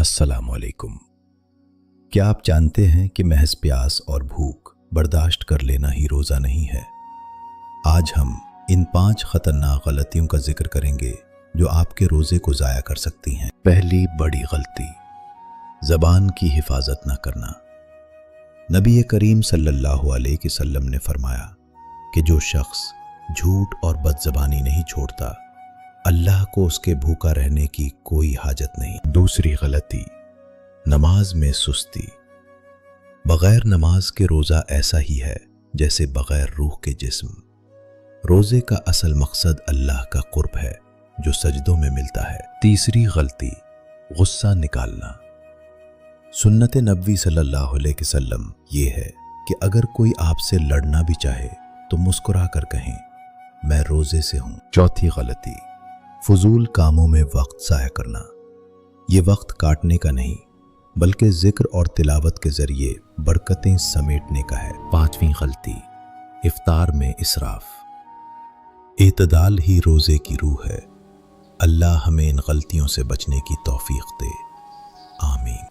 अस्सलाम वालेकुम। क्या आप जानते हैं कि महज प्यास और भूख बर्दाश्त कर लेना ही रोज़ा नहीं है। आज हम इन 5 खतरनाक गलतियों का जिक्र करेंगे जो आपके रोज़े को ज़ाया कर सकती हैं। पहली बड़ी गलती, ज़बान की हिफाजत न करना। नबी करीम सल्लल्लाहु अलैहि वसल्लम ने फरमाया कि जो शख्स झूठ और बदज़बानी नहीं छोड़ता, अल्लाह को उसके भूखा रहने की कोई हाजत नहीं। दूसरी गलती, नमाज में सुस्ती। बग़ैर नमाज के रोज़ा ऐसा ही है जैसे बग़ैर रूह के जिस्म। रोज़े का असल मकसद अल्लाह का कुर्ब है जो सजदों में मिलता है। तीसरी गलती, गुस्सा निकालना। सुन्नत नबवी सल्लल्लाहु अलैहि वसल्लम ये है कि अगर कोई आपसे लड़ना भी चाहे तो मुस्कुरा कर कहें, मैं रोज़े से हूँ। चौथी गलती, फजूल कामों में वक्त ज़ाया करना। ये वक्त काटने का नहीं बल्कि जिक्र और तिलावत के ज़रिए बरकतें समेटने का है। पांचवी गलती, इफ्तार में इसराफ। एतदाल ही रोज़े की रूह है। अल्लाह हमें इन गलतियों से बचने की तौफीक दे। आमीन।